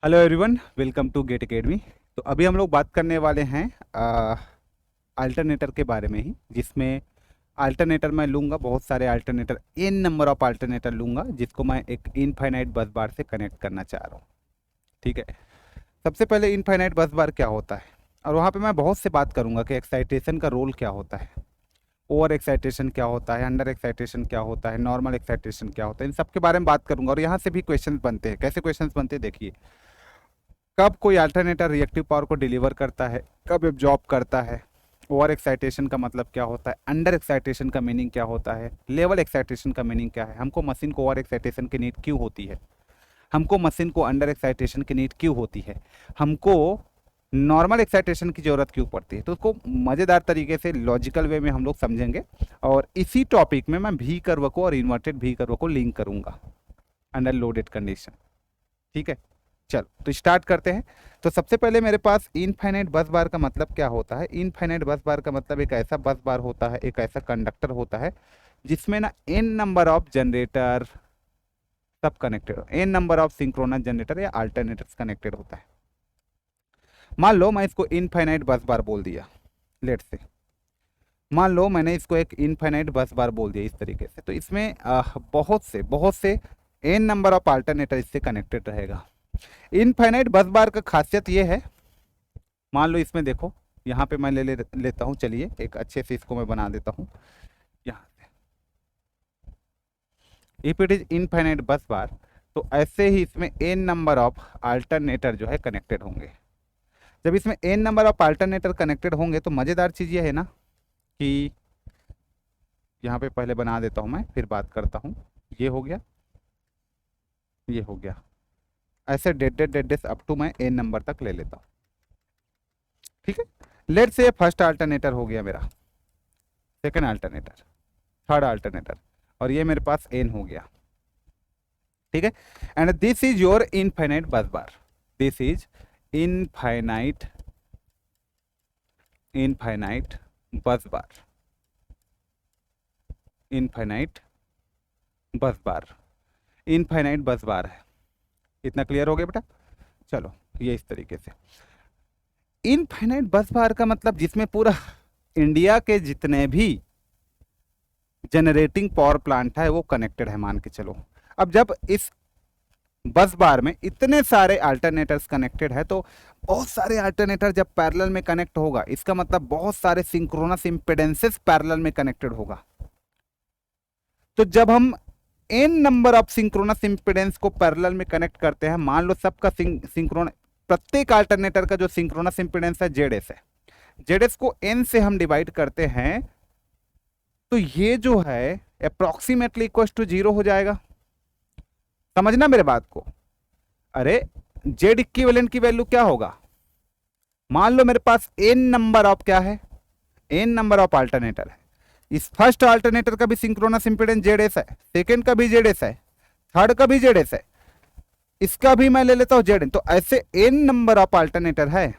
Hello everyone, welcome to GATE academy. तो अभी हम लोग बात करने वाले हैं अल्टरनेटर के बारे में ही, जिसमें अल्टरनेटर मैं लूँगा बहुत सारे alternator, n number of alternator लूँगा, जिसको मैं एक इनफाइनाइट बस बार से कनेक्ट करना चाह रहा हूँ। ठीक है। सबसे पहले इनफाइनाइट बस बार क्या होता है, और वहाँ पे मैं बहुत से बात करूँगा कि एक्साइटेशन का रोल क्या होता है, ओवर एक्साइटेशन क्या होता है, अंडर एक्साइटेशन क्या होता है, नॉर्मल एक्साइटेशन क्या होता है, इन सब के बारे में बात करूँगा। और यहाँ से भी क्वेश्चंस बनते हैं। कैसे क्वेश्चंस बनते हैं देखिए, कब कोई अल्टरनेटर रिएक्टिव पावर को डिलीवर करता है, कब एब्जॉर्ब करता है, ओवर एक्साइटेशन का मतलब क्या होता है, अंडर एक्साइटेशन का मीनिंग क्या होता है, लेवल एक्साइटेशन का मीनिंग क्या है, हमको मशीन को ओवर एक्साइटेशन की नीड क्यों होती है, हमको मशीन को अंडर एक्साइटेशन की नीड क्यों होती है, हमको नॉर्मल एक्साइटेशन की ज़रूरत क्यों पड़ती है। तो उसको मज़ेदार तरीके से लॉजिकल वे में हम लोग समझेंगे। और इसी टॉपिक में मैं भी कर्व को और इन्वर्टेड भी कर्व को लिंक करूँगा अंडर लोडेड कंडीशन। ठीक है, चलो तो स्टार्ट करते हैं। तो सबसे पहले मेरे पास इनफाइनाइट बस बार का मतलब क्या होता है। इनफाइनाइट बस बार का मतलब एक ऐसा बस बार होता है, एक ऐसा कंडक्टर होता है जिसमें ना एन नंबर ऑफ जनरेटर सब कनेक्टेड हो, n number of synchronous generator या अल्टरनेटर्स कनेक्टेड होता है। मान लो मैं इसको इनफाइनाइट बस बार बोल दिया, लेट से मान लो मैंने इसको एक इनफाइनाइट बस बार बोल दिया इस तरीके से, तो इसमें बहुत से एन नंबर ऑफ अल्टरनेटर इससे कनेक्टेड रहेगा। इनफाइनाइट बस बार का खासियत ये है, मान लो इसमें देखो, यहाँ पे मैं लेता हूँ, चलिए एक अच्छे से इसको मैं बना देता हूँ यहाँ से। If it is infinite bus बार, तो ऐसे ही इसमें एन नंबर ऑफ अल्टरनेटर जो है कनेक्टेड होंगे। जब इसमें n number of alternator connected होंगे तो मज़ेदार चीज़ ये है ना कि यहाँ पे पहले बना देता हूँ मैं, फिर बात करता हूँ। ये हो गया, ये हो गया, ऐसे डेड अप टू मैं एन नंबर तक ले लेता हूँ। ठीक है, लेट से फर्स्ट अल्टरनेटर हो गया मेरा, सेकंड अल्टरनेटर, थर्ड अल्टरनेटर, और ये मेरे पास एन हो गया। ठीक है, and this is your infinite bus bar, this is infinite infinite bus bar, infinite bus bar, infinite bus बार है। इतना क्लियर हो गया बेटा। चलो, ये इस तरीके से इनफाइनाइट बस बार का मतलब जिसमें पूरा इंडिया के जितने भी जनरेटिंग पावर प्लांट है वो कनेक्टेड है, मान के चलो। अब जब इस बस बार में इतने सारे अल्टरनेटर्स कनेक्टेड है, तो बहुत सारे अल्टरनेटर जब पैरेलल में कनेक्ट होगा, इसका मतलब बहुत सारे सिंक्रोनस इंपेडेंसेस पैरेलल में कनेक्टेड होगा। तो जब हम n number of synchronous impedance को पैरेलल में कनेक्ट करते हैं, मान लो सबका सिंक्रोन, प्रत्येक अल्टरनेटर का जो सिंक्रोनस इंपेडेंस है जेड है, जेड को एन से हम डिवाइड करते हैं, तो ये जो है अप्रोक्सीमेटली इक्वल टू जीरो हो जाएगा। समझना मेरे बात को। अरे जेड इक्विवेलेंट की वैल्यू क्या होगा, मान लो मेरे पास एन नंबर ऑफ क्या है, एन नंबर ऑफ अल्टरनेटर है। इस फर्स्ट अल्टरनेटर का भी सिंक्रोनस इंपेडेंस जेड एस है, सेकेंड का भी जेड एस है, थर्ड का भी जेड एस है, इसका भी मैं ले लेता हूं जेड एन। तो ऐसे एन नंबर ऑफ अल्टरनेटर है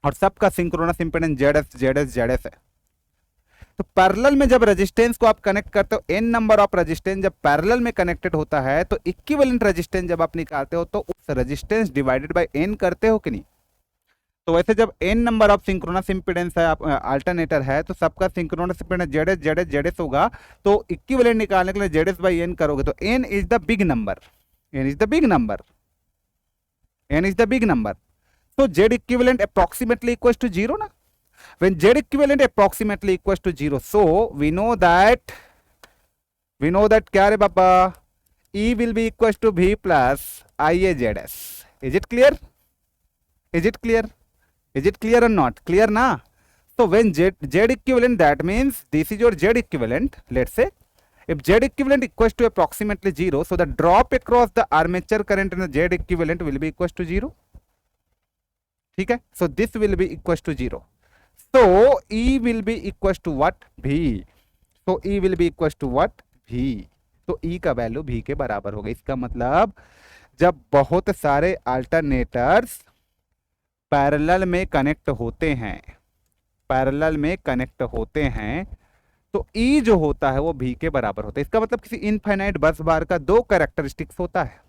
और सबका synchronous impedance Z S Z S Z S है। तो पैरेलल में जब रेजिस्टेंस को आप कनेक्ट करते हो, एन नंबर ऑफ रेजिस्टेंस जब पैरेलल में कनेक्टेड होता है, तो इक्विवेलेंट रेजिस्टेंस जब आप निकालते हो तो उस रेजिस्टेंस डिवाइडेड बाय एन करते हो कि नहीं। तो वैसे जब n number of synchronous impedance है, अल्टरनेटर है, तो सबका सिंक्रोनस इंपेडेंस जेड एस होगा। तो इक्विवेलेंट निकालने के लिए जेड एस बाई एन करोगे तो N is the big number, N is the big number, N is the big number. तो Z equivalent approximately equal to zero ना। When Z equivalent approximately equals to 0, so we know that क्या रे बाबा, E will be equals to V plus IAZS. Is it clear? Is it clear? Is it clear or not? Clear ना? So when Z equivalent, that means this is your Z equivalent. Let's say if Z equivalent equals to approximately 0, so the drop across the armature current in the Z equivalent will be equals to 0. ठीक है, so this will be equals to 0. So E will be equals to what? V. So E will be equals to what? V. तो E का value V के बराबर होगा। इसका मतलब जब बहुत सारे अल्टरनेटर्स पैरेलल में कनेक्ट होते हैं, पैरेलल में कनेक्ट होते हैं, तो E जो होता है वो V के बराबर होता है। इसका मतलब किसी इनफाइनाइट बस बार का दो कैरेक्टरिस्टिक्स होता है।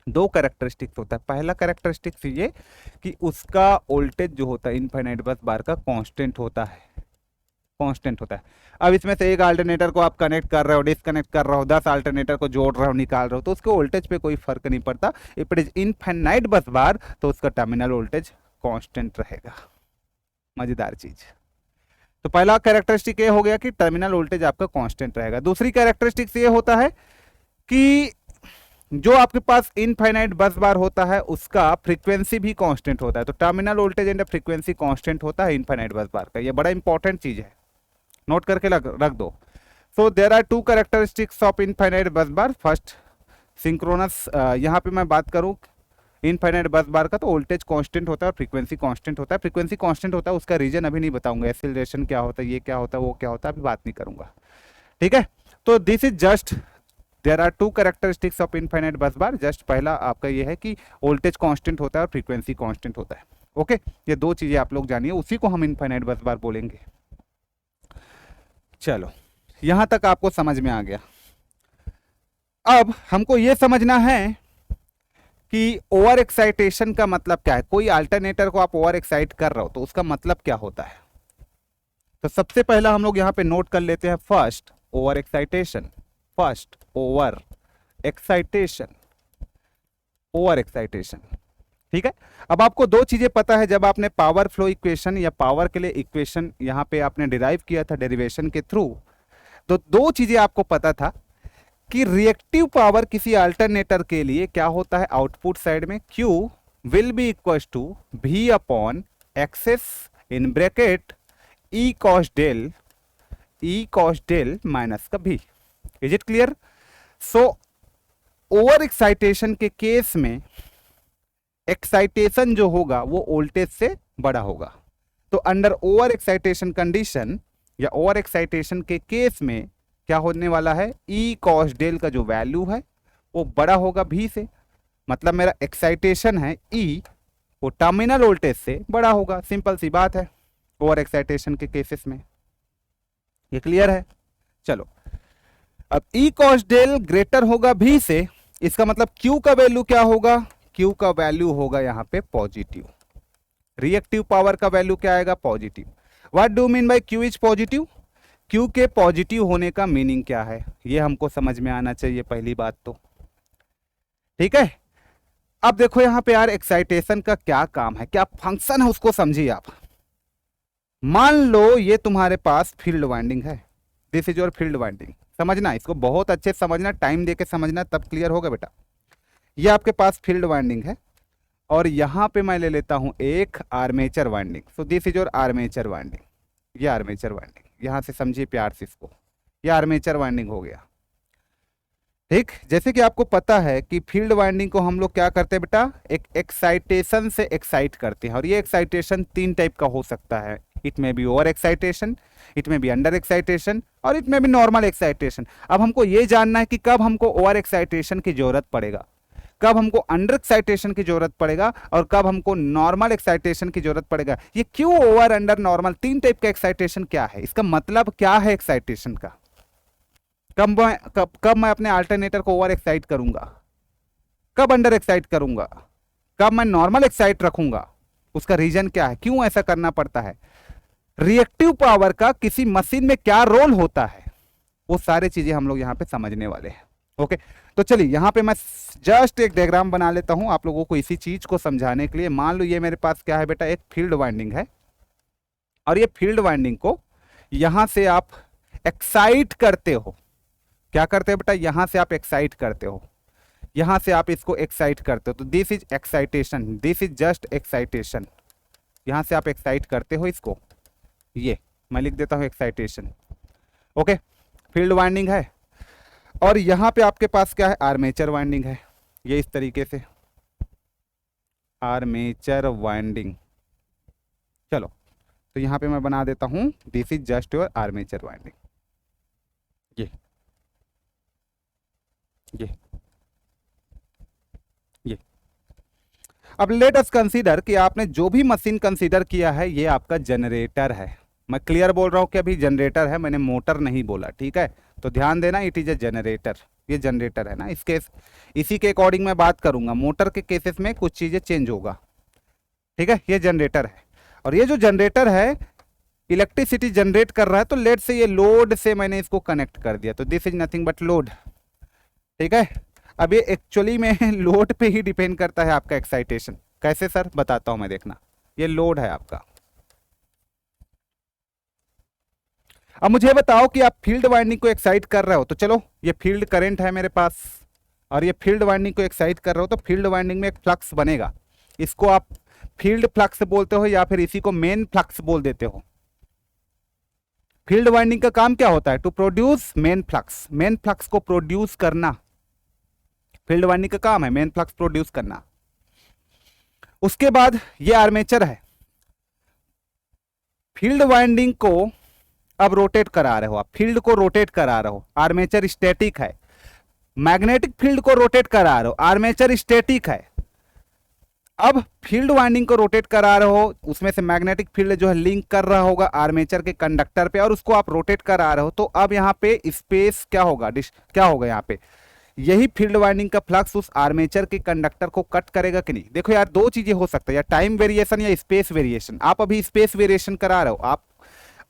दो कैरेक्टरिस्टिक्स होता है। पहला कैरेक्टरिस्टिक्स ये कि उसका वोल्टेज जो होता है इनफाइनाइट बस बार का कांस्टेंट होता है, कांस्टेंट होता है। अब इसमें से एक अल्टरनेटर को आप कनेक्ट कर रहे हो, डिसकनेक्ट कर रहे हो, 10 अल्टरनेटर को जोड़ रहे हो, निकाल रहे हो, तो उसके वोल्टेज पे कोई फर्क नहीं पड़ता। If it is infinite bus बार तो उसका टर्मिनल वोल्टेज कांस्टेंट रहेगा। मजेदार चीज। तो पहला कैरेक्टरिस्टिक ये हो गया कि टर्मिनल वोल्टेज आपका कांस्टेंट रहेगा। दूसरी कैरेक्टरिस्टिक ये होता है कि जो आपके पास इनफाइनाइट बस बार होता है उसका फ्रीक्वेंसी भी कांस्टेंट होता है। तो terminal voltage and frequency constant होता है इनफाइनाइट बस बार का। ये बड़ा इंपॉर्टेंट चीज है, नोट करके रख दो। So there are two characteristics of infinite bus bar. First synchronous, यहाँ पे मैं बात करूँ इनफाइनाइट बस बार का, तो वोल्टेज कांस्टेंट होता है और फ्रीक्वेंसी कांस्टेंट होता है। फ्रीक्वेंसी कांस्टेंट होता है, उसका रीजन अभी नहीं बताऊंगा, एक्सीलरेशन क्या होता है, ये क्या होता है, वो क्या होता है, अभी बात नहीं करूंगा, ठीक है। तो this is just there are two characteristics of infinite bus bar. Just पहला आपका ये है कि वोल्टेज कांस्टेंट होता है और फ्रीक्वेंसी कांस्टेंट होता है। ओके, ये दो चीजें आप लोग जानिए, उसी को हम इनफाइनाइट बस बार बोलेंगे। चलो, यहां तक आपको समझ में आ गया। अब हमको ये समझना है कि ओवर एक्साइटेशन का मतलब क्या है। कोई अल्टरनेटर को आप ओवर एक्साइट कर रहे हो तो उसका मतलब क्या होता है। तो सबसे पहला हम लोग यहाँ पे नोट कर लेते हैं, first over excitation, first over excitation, over excitation, ठीक है। अब आपको दो चीजें पता है, जब आपने पावर फ्लो इक्वेशन या पावर के लिए इक्वेशन यहाँ पे आपने डिराइव किया था डेरिवेशन के थ्रू, तो दो चीजें आपको पता था कि रिएक्टिव पावर किसी अल्टरनेटर के लिए क्या होता है, आउटपुट साइड में Q will be equal to V upon X s in bracket E cos del minus का V। Is it clear. So over excitation के केस में एक्साइटेशन जो होगा वो वोल्टेज से बड़ा होगा। तो अंडर ओवर एक्साइटेशन कंडीशन या ओवर एक्साइटेशन के केस में क्या होने वाला है, ई कॉस डेल का जो वैल्यू है वो बड़ा होगा भी से। मतलब मेरा एक्साइटेशन है ई, वो टर्मिनल वोल्टेज से बड़ा होगा। सिंपल सी बात है ओवर एक्साइटेशन के केसेस में। ये क्लियर है। चलो, अब ई कॉस डेल ग्रेटर होगा भी से, इसका मतलब क्यू का वैल्यू क्या होगा, क्यू का वैल्यू होगा यहाँ पे पॉजिटिव। रिएक्टिव पावर का वैल्यू क्या आएगा, positive. What do mean by Q is positive. Q के पॉजिटिव होने का मीनिंग क्या है, ये हमको समझ में आना चाहिए पहली बात तो, ठीक है। अब देखो यहाँ पे यार एक्साइटेशन का क्या काम है, क्या फंक्शन है, उसको समझिए आप। मान लो ये तुम्हारे पास फील्ड वाइंडिंग है, this is your field winding. समझना, इसको बहुत अच्छे समझना, टाइम देके समझना, तब क्लियर होगा बेटा। ये आपके पास फील्ड वाइंडिंग है और यहाँ पे मैं ले लेता हूं एक armature winding. So this is your armature winding, ये आर्मेचर वाइंडिंग, यहां से समझिए प्यार से इसको, ये आर्मेचर वाइंडिंग हो गया, ठीक। जैसे कि आपको पता है कि फील्ड वाइंडिंग को हम लोग क्या करते हैं बेटा, एक एक्साइटेशन से एक्साइट करते हैं। और ये एक्साइटेशन तीन टाइप का हो सकता है, इट में बी ओवर एक्साइटेशन, इट में बी अंडर एक्साइटेशन और इट में बी नॉर्मल एक्साइटेशन। अब हमको ये जानना है कि कब हमको ओवर एक्साइटेशन की जरूरत पड़ेगा, कब हमको अंडर एक्साइटेशन की जरूरत पड़ेगा और कब हमको नॉर्मल एक्साइटेशन की जरूरत पड़ेगा। ये क्यों ओवर अंडर नॉर्मल, तीन टाइप का एक्साइटेशन क्या है, इसका मतलब क्या है एक्साइटेशन का। कब मैं अपने अल्टरनेटर को ओवर एक्साइट करूंगा, कब अंडर एक्साइट करूंगा, कब मैं नॉर्मल एक्साइट रखूंगा, उसका रीजन क्या है, क्यों ऐसा करना पड़ता है, रिएक्टिव पावर का किसी मशीन में क्या रोल होता है, वो सारी चीजें हम लोग यहाँ पे समझने वाले हैं। ओके, तो चलिए यहाँ पे मैं जस्ट एक डायग्राम बना लेता हूं आप लोगों को इसी चीज को समझाने के लिए। मान लो ये मेरे पास क्या है बेटा, एक फील्ड वाइंडिंग है और ये फील्ड वाइंडिंग को यहां से आप एक्साइट करते हो। क्या करते हो बेटा, यहां से आप एक्साइट करते हो, यहां से आप इसको एक्साइट करते हो। तो this is excitation, this is just excitation. यहां से आप एक्साइट करते हो इसको, ये मैं लिख देता हूं एक्साइटेशन। ओके, फील्ड वाइंडिंग है और यहां पे आपके पास क्या है, आर्मेचर वाइंडिंग है। ये इस तरीके से आर्मेचर वाइंडिंग। चलो, तो यहां पे मैं बना देता हूं this is just your armature winding. ये अब लेट अस कंसीडर कि आपने जो भी मशीन कंसीडर किया है ये आपका जनरेटर है। मैं क्लियर बोल रहा हूं कि अभी जनरेटर है, मैंने मोटर नहीं बोला, ठीक है। तो ध्यान देना, इट इज ए जनरेटर। ये जनरेटर है ना, इसके इसी के अकॉर्डिंग मैं बात करूंगा। मोटर के केसेस में कुछ चीजें चेंज होगा, ठीक है। ये जनरेटर है, और ये जो जनरेटर है इलेक्ट्रिसिटी जनरेट कर रहा है, तो लेट से ये लोड से मैंने इसको कनेक्ट कर दिया, तो this is nothing but load, ठीक है। अब ये एक्चुअली में लोड पे ही डिपेंड करता है आपका एक्साइटेशन। कैसे सर, बताता हूं मैं, देखना। ये लोड है आपका। अब मुझे बताओ कि आप फील्ड वाइंडिंग को एक्साइट कर रहे हो, तो चलो ये फील्ड करंट है मेरे पास, और ये फील्ड वाइंडिंग को एक्साइट कर रहे हो, तो फील्ड वाइंडिंग में एक फ्लक्स बनेगा। इसको आप फील्ड फ्लक्स बोलते हो, या फिर इसी को मेन फ्लक्स बोल देते हो। फील्ड वाइंडिंग का काम क्या होता है? To produce main flux, main flux को प्रोड्यूस करना फील्ड वाइंडिंग का काम है, मेन फ्लक्स प्रोड्यूस करना। उसके बाद ये आर्मेचर है, फील्ड वाइंडिंग को अब रोटेट करा रहे हो, आप फील्ड को रोटेट करा रहे हो। आर्मेचर स्टैटिक है, मैग्नेटिक फील्ड को रोटेट करा रहे हो, आर्मेचर स्टैटिक है। अब फील्ड वाइंडिंग को रोटेट करा रहे हो, उसमें से मैग्नेटिक फील्ड जो है लिंक कर रहा होगा आर्मेचर के कंडक्टर पे, और उसको आप रोटेट करा रहे हो, तो अब यहाँ पे स्पेस क्या होगा, क्या होगा यहाँ पे, यही फील्ड वाइंडिंग का फ्लक्स उस आर्मेचर के कंडक्टर को कट करेगा कि नहीं। देखो यार, दो चीजें हो सकता है, या टाइम वेरिएशन या स्पेस वेरिएशन। आप अभी स्पेस वेरिएशन करा रहे हो, आप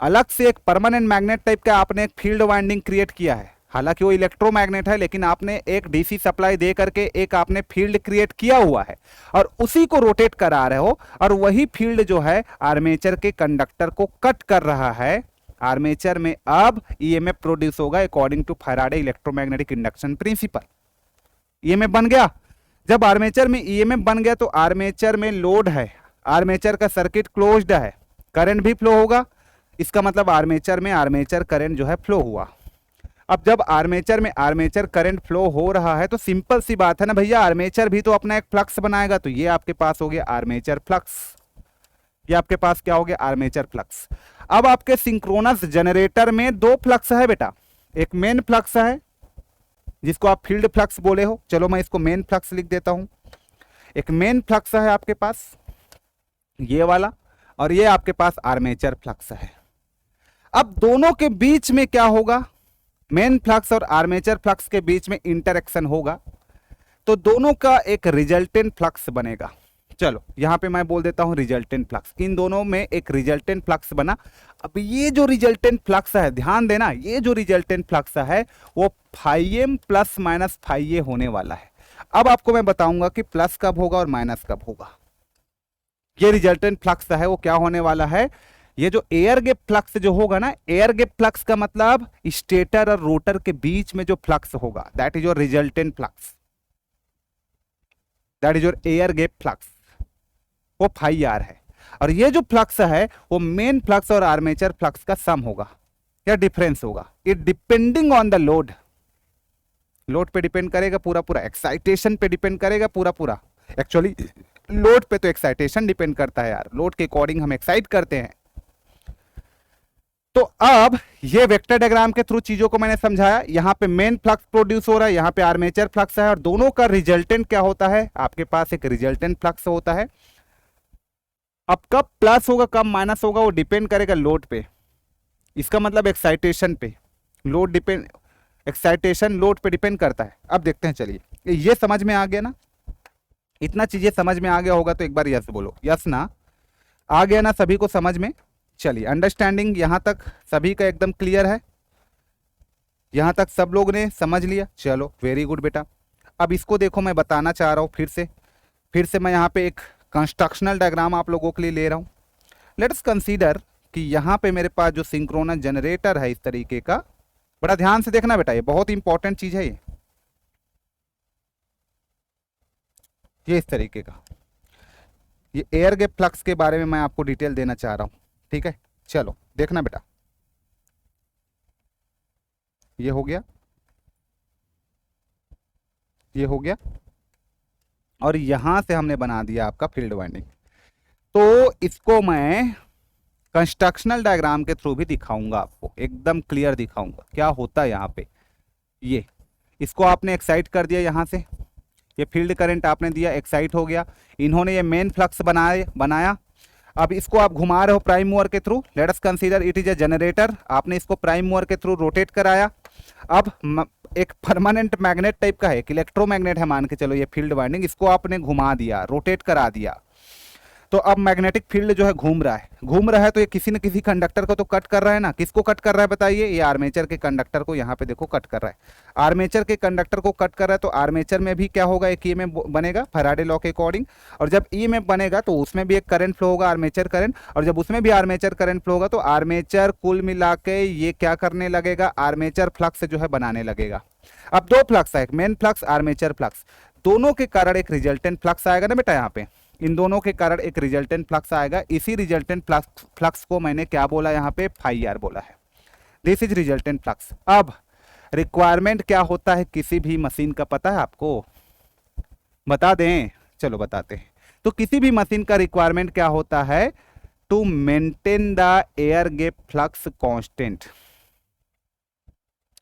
अलग से एक परमानेंट मैग्नेट टाइप का आपने एक फील्ड वाइंडिंग क्रिएट किया है, हालांकि वो इलेक्ट्रोमैग्नेट है, लेकिन आपने एक डीसी सप्लाई दे करके एक आपने फील्ड क्रिएट किया हुआ है, और उसी को रोटेट करा रहे हो, और वही फील्ड जो है आर्मेचर के कंडक्टर को कट कर रहा है। आर्मेचर में अब ईएमएफ प्रोड्यूस होगा according to Faraday electromagnetic induction principle. EMF बन गया। जब आर्मेचर में ईएमएफ बन गया, तो आर्मेचर में लोड है, आर्मेचर का सर्किट क्लोज्ड है, करंट भी फ्लो होगा। इसका मतलब आर्मेचर में आर्मेचर करंट जो है फ्लो हुआ। अब जब आर्मेचर में आर्मेचर करंट फ्लो हो रहा है, तो सिंपल सी बात है ना भैया, आर्मेचर भी तो अपना एक फ्लक्स बनाएगा। तो ये आपके पास हो गया आर्मेचर फ्लक्स, ये आपके पास क्या हो गया, आर्मेचर फ्लक्स। अब आपके सिंक्रोनस जनरेटर में दो फ्लक्स है बेटा, एक मेन फ्लक्स है जिसको आप फील्ड फ्लक्स बोले हो, चलो मैं इसको मेन फ्लक्स लिख देता हूं। एक मेन फ्लक्स है आपके पास ये वाला, और ये आपके पास आर्मेचर फ्लक्स है। अब दोनों के बीच में क्या होगा, मेन फ्लक्स और आर्मेचर फ्लक्स के बीच में इंटरेक्शन होगा, तो दोनों का एक रिजल्टेंट फ्लक्स बनेगा। चलो यहां पे मैं बोल देता हूं रिजल्टेंट फ्लक्स, इन दोनों में एक रिजल्टेंट फ्लक्स बना। अब ये जो रिजल्टेंट फ्लक्स है, ध्यान देना, ये जो रिजल्टेंट फ्लक्स है वो φm प्लस माइनस φa होने वाला है। अब आपको मैं बताऊंगा कि प्लस कब होगा और माइनस कब होगा। ये रिजल्टेंट फ्लक्स है वो क्या होने वाला है, ये जो एयर गैप फ्लक्स जो होगा ना, एयर गैप फ्लक्स का मतलब स्टेटर और रोटर के बीच में जो फ्लक्स होगा, that is your resultant flux, that is your air gap flux, वो φr है। और ये जो फ्लक्स है वो मेन फ्लक्स और आर्मेचर फ्लक्स का सम होगा या डिफरेंस होगा। It depending on the load, load पे डिपेंड करेगा पूरा पूरा, एक्साइटेशन पे डिपेंड करेगा पूरा पूरा। एक्चुअली लोड पे तो एक्साइटेशन डिपेंड करता है यार, लोड के अकॉर्डिंग हम एक्साइट करते हैं। तो अब ये वेक्टर डायग्राम के थ्रू चीजों को मैंने समझाया। यहां पे मेन फ्लक्स प्रोड्यूस हो रहा है, यहां पे आर्मेचर फ्लक्स है, और दोनों का रिजल्टेंट क्या होता है, आपके पास एक रिजल्टेंट फ्लक्स होता है। अब कब प्लस होगा कब माइनस होगा वो डिपेंड करेगा लोड पे, इसका मतलब एक्साइटेशन पे। लोड डिपेंड, एक्साइटेशन लोड पे डिपेंड करता है। अब देखते हैं, चलिए ये समझ में आ गया ना, इतना चीजें समझ में आ गया होगा तो एक बार यस बोलो, यस ना, आ गया ना सभी को समझ में। चलिए अंडरस्टैंडिंग यहां तक सभी का एकदम क्लियर है, यहां तक सब लोग ने समझ लिया, चलो वेरी गुड बेटा। अब इसको देखो, मैं बताना चाह रहा हूं फिर से मैं यहां पे एक कंस्ट्रक्शनल डायग्राम आप लोगों के लिए ले रहा हूं। लेट अस कंसीडर कि यहां पे मेरे पास जो सिंक्रोनस जनरेटर है इस तरीके का, बड़ा ध्यान से देखना बेटा, ये बहुत इंपॉर्टेंट चीज है। ये इस तरीके का, ये एयर गैप फ्लक्स के बारे में मैं आपको डिटेल देना चाह रहा हूं, ठीक है। चलो देखना बेटा, ये हो गया, ये हो गया, और यहां से हमने बना दिया आपका फील्ड वाइंडिंग। तो इसको मैं कंस्ट्रक्शनल डायग्राम के थ्रू भी दिखाऊंगा आपको, एकदम क्लियर दिखाऊंगा क्या होता है यहाँ पे। ये इसको आपने एक्साइट कर दिया, यहाँ से ये फील्ड करंट आपने दिया, एक्साइट हो गया, इन्होंने ये मेन फ्लक्स बनाया। अब इसको आप घुमा रहे हो प्राइम मूवर के through, let us consider it is a generator, आपने इसको प्राइम मूवर के थ्रू रोटेट कराया। अब एक परमानेंट मैग्नेट टाइप का है, एक इलेक्ट्रोमैग्नेट है मान के चलो ये फील्ड वाइंडिंग, इसको आपने घुमा दिया, रोटेट करा दिया, तो अब मैग्नेटिक फील्ड जो है घूम रहा है तो ये किसी न किसी कंडक्टर को तो कट कर रहा है ना। किसको कट कर रहा है बताइए? ये आर्मेचर के कंडक्टर को यहाँ पे देखो कट कर रहा है, आर्मेचर के कंडक्टर को कट कर रहा है। तो आर्मेचर में भी क्या होगा? एक ईएमएफ बनेगा फैराडे लॉ के अकॉर्डिंग, और जब ईएमएफ बनेगा तो उसमें भी एक करंट फ्लो होगा, आर्मेचर करंट, और जब उसमें भी आर्मेचर करंट फ्लो होगा तो आर्मेचर कुल मिला के ये क्या करने लगेगा? आर्मेचर फ्लक्स जो है बनाने लगेगा। अब दो फ्लक्स है, एक मेन फ्लक्स, आर्मेचर फ्लक्स, दोनों के कारण एक रिजल्टेंट फ्लक्स आएगा ना बेटा। यहाँ पे इन दोनों के कारण एक रिजल्टेंट फ्लक्स आएगा। इसी रिजल्टेंट फ्लक्स को मैंने क्या बोला? यहाँ पे फाई आर बोला है। This is resultant flux. अब रिक्वायरमेंट क्या होता है किसी भी मशीन का, पता है आपको? बता दें? चलो बताते हैं। तो किसी भी मशीन का रिक्वायरमेंट क्या होता है? To maintain the air gap flux constant.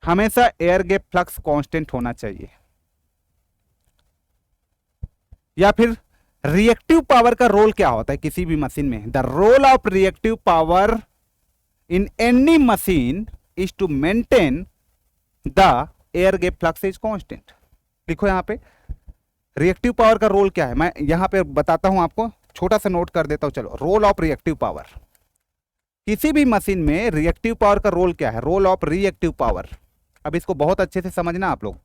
हमेशा एयर गैप फ्लक्स कांस्टेंट होना चाहिए। या फिर रिएक्टिव पावर का रोल क्या होता है किसी भी मशीन में? The role of reactive power in any machine is to maintain the air gap flux is constant. लिखो यहां पे रिएक्टिव पावर का रोल क्या है, मैं यहां पे बताता हूं आपको, छोटा सा नोट कर देता हूं। चलो, रोल ऑफ रिएक्टिव पावर, किसी भी मशीन में रिएक्टिव पावर का रोल क्या है? Role of reactive power. अब इसको बहुत अच्छे से समझना आप लोग।